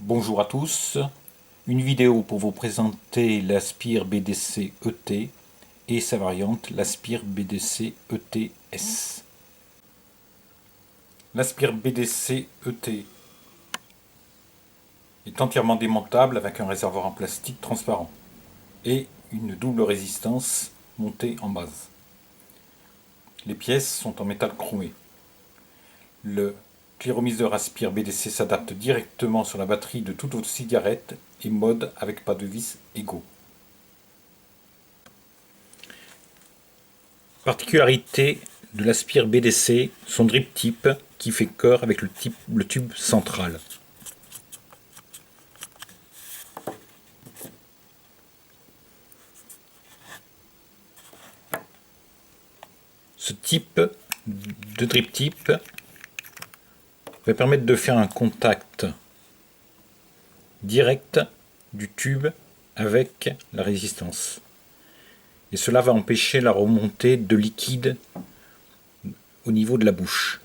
Bonjour à tous, une vidéo pour vous présenter l'Aspire BDC ET et sa variante l'Aspire BDC ETS. L'Aspire BDC ET est entièrement démontable avec un réservoir en plastique transparent et une double résistance montée en base. Les pièces sont en métal chromé. Le cléromiseur Aspire BDC s'adapte directement sur la batterie de toute votre cigarette et mode avec pas de vis égaux. Particularité de l'Aspire BDC, son drip tip qui fait cœur avec le tube central. Ce type de drip tip va permettre de faire un contact direct du tube avec la résistance. Et cela va empêcher la remontée de liquide au niveau de la bouche.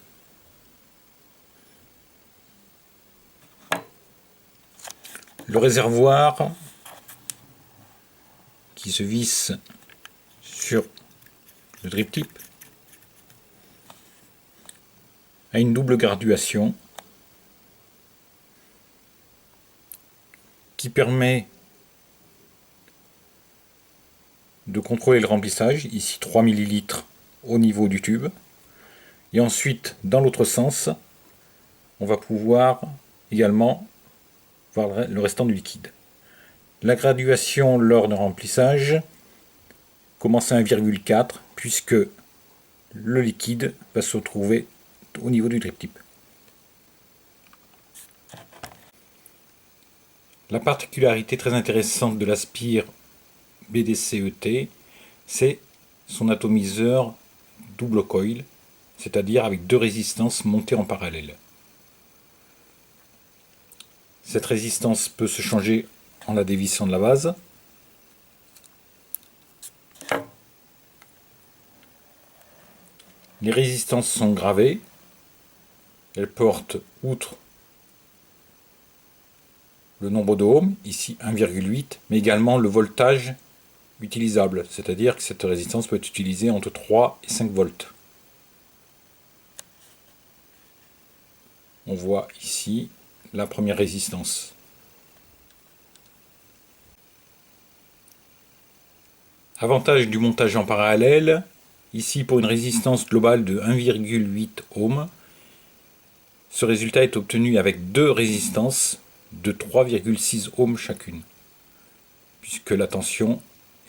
Le réservoir qui se visse sur le drip tip a une double graduation qui permet de contrôler le remplissage, ici 3 ml au niveau du tube, et ensuite dans l'autre sens on va pouvoir également voir le restant du liquide. La graduation lors d'un remplissage commence à 1,4 puisque le liquide va se retrouver au niveau du drip tip. La particularité très intéressante de l'Aspire BDC ET, c'est son atomiseur double coil, c'est-à-dire avec deux résistances montées en parallèle. Cette résistance peut se changer en la dévissant de la base. Les résistances sont gravées. Elles portent, outre le nombre de ohms, ici 1,8, mais également le voltage utilisable, c'est-à-dire que cette résistance peut être utilisée entre 3 et 5 volts. On voit ici la première résistance. Avantage du montage en parallèle, ici pour une résistance globale de 1,8 ohm, ce résultat est obtenu avec deux résistances de 3,6 ohms chacune, puisque la tension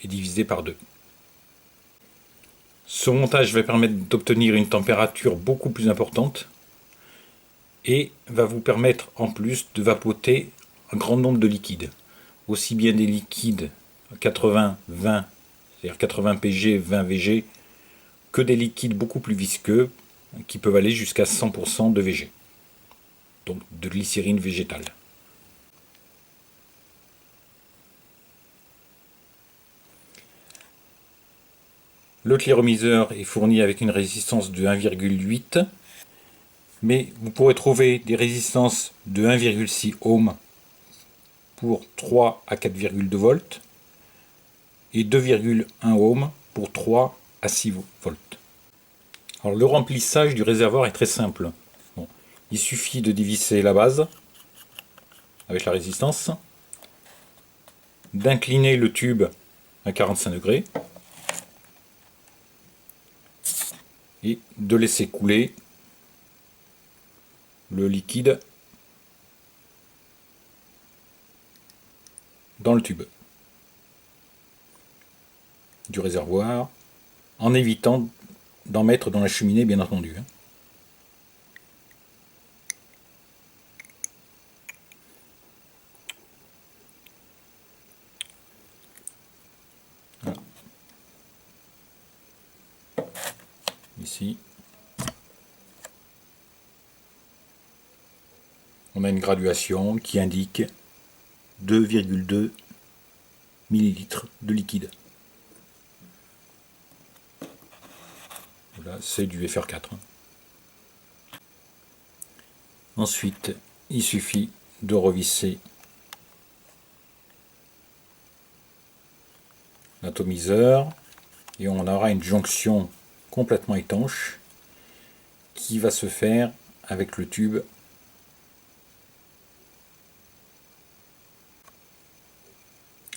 est divisée par 2. Ce montage va permettre d'obtenir une température beaucoup plus importante et va vous permettre en plus de vapoter un grand nombre de liquides, aussi bien des liquides 80-20, c'est-à-dire 80 pg, 20 VG, que des liquides beaucoup plus visqueux qui peuvent aller jusqu'à 100% de VG, donc de glycérine végétale. Le cléromiseur est fourni avec une résistance de 1,8, mais vous pourrez trouver des résistances de 1,6 ohm pour 3 à 4,2 volts et 2,1 ohm pour 3 à 6 volts. Alors, le remplissage du réservoir est très simple. Bon, il suffit de dévisser la base avec la résistance, d'incliner le tube à 45 degrés et de laisser couler le liquide dans le tube du réservoir, en évitant d'en mettre dans la cheminée, bien entendu. Voilà. Ici, on a une graduation qui indique 2,2 ml de liquide. Voilà, c'est du FR4. Ensuite, il suffit de revisser l'atomiseur et on aura une jonction complètement étanche qui va se faire avec le tube.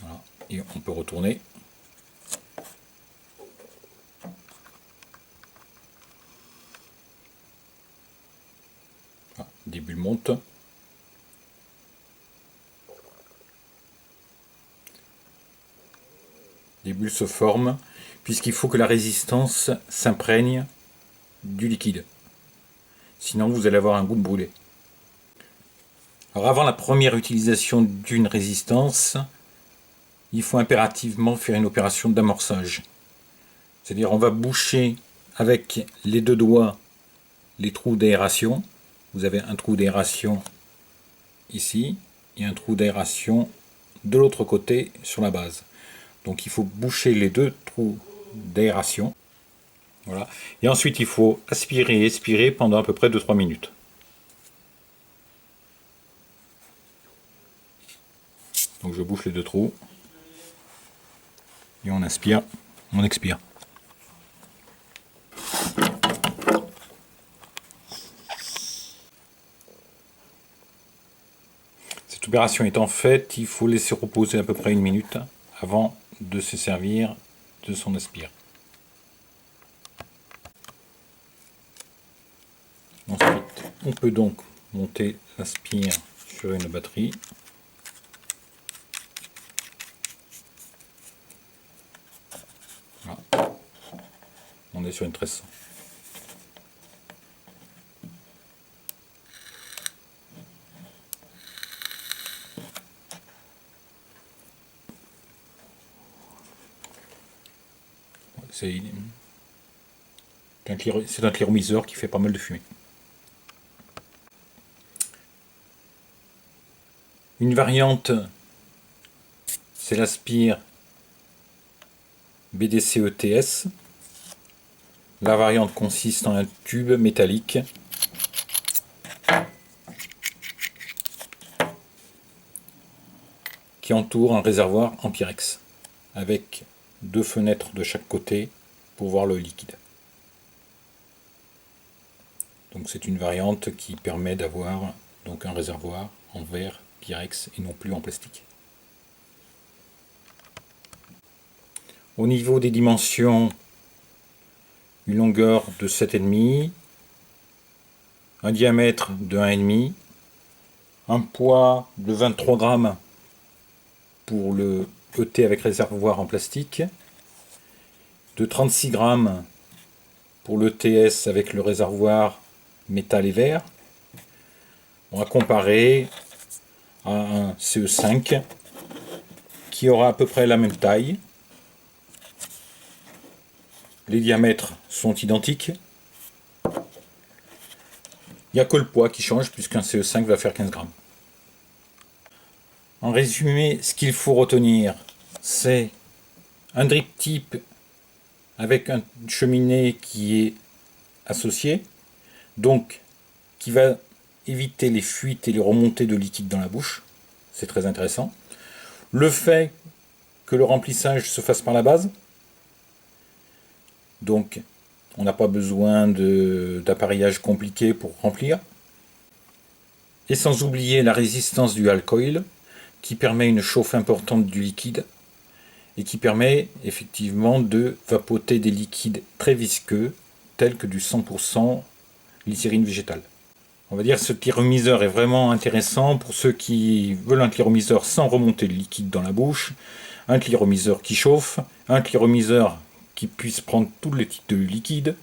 Voilà. Et on peut retourner. Voilà. Des bulles montent. Les bulles se forment puisqu'il faut que la résistance s'imprègne du liquide. Sinon vous allez avoir un goût de brûlé. Alors avant la première utilisation d'une résistance, il faut impérativement faire une opération d'amorçage. C'est-à-dire on va boucher avec les deux doigts les trous d'aération. Vous avez un trou d'aération ici et un trou d'aération de l'autre côté sur la base. Donc il faut boucher les deux trous d'aération. Voilà. Et ensuite il faut aspirer et expirer pendant à peu près 2-3 minutes. Donc je bouche les deux trous. Et on inspire, on expire. Cette opération étant faite, il faut laisser reposer à peu près 1 minute avant de se servir de son aspire. Ensuite, on peut donc monter l'aspire sur une batterie. Voilà. On est sur une 1300. C'est un cliromiseur qui fait pas mal de fumée. Une variante, c'est l'aspire BDC-ETS. La variante consiste en un tube métallique qui entoure un réservoir en Pyrex avec 2 fenêtres de chaque côté pour voir le liquide. Donc c'est une variante qui permet d'avoir donc un réservoir en verre Pyrex et non plus en plastique. Au niveau des dimensions, une longueur de 7,5, un diamètre de 1,5, un poids de 23 grammes pour le ET avec réservoir en plastique, de 36 grammes pour le TS avec le réservoir métal et verre. On va comparer à un CE5 qui aura à peu près la même taille. Les diamètres sont identiques. Il n'y a que le poids qui change puisqu'un CE5 va faire 15 grammes. En résumé, ce qu'il faut retenir, c'est un drip tip avec une cheminée qui est associée, donc qui va éviter les fuites et les remontées de liquide dans la bouche. C'est très intéressant. Le fait que le remplissage se fasse par la base, donc on n'a pas besoin d'appareillage compliqué pour remplir. Et sans oublier la résistance du alcool qui permet une chauffe importante du liquide et qui permet effectivement de vapoter des liquides très visqueux tels que du 100% glycérine végétale. On va dire que ce cliromiseur est vraiment intéressant pour ceux qui veulent un cliromiseur sans remonter le liquide dans la bouche, un cliromiseur qui chauffe, un cliromiseur qui puisse prendre tous les types de liquide.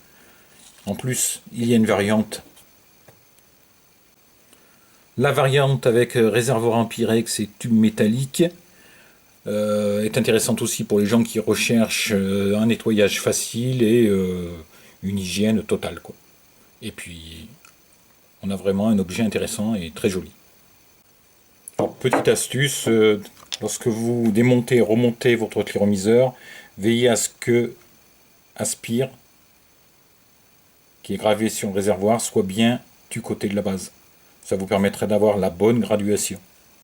En plus, il y a une variante. La variante avec réservoir en Pyrex et tube métallique est intéressante aussi pour les gens qui recherchent un nettoyage facile et une hygiène totale, quoi. Et puis, on a vraiment un objet intéressant et très joli. Alors, petite astuce, lorsque vous démontez et remontez votre cliromiseur, veillez à ce que Aspire, qui est gravé sur le réservoir, soit bien du côté de la base. Ça vous permettrait d'avoir la bonne graduation.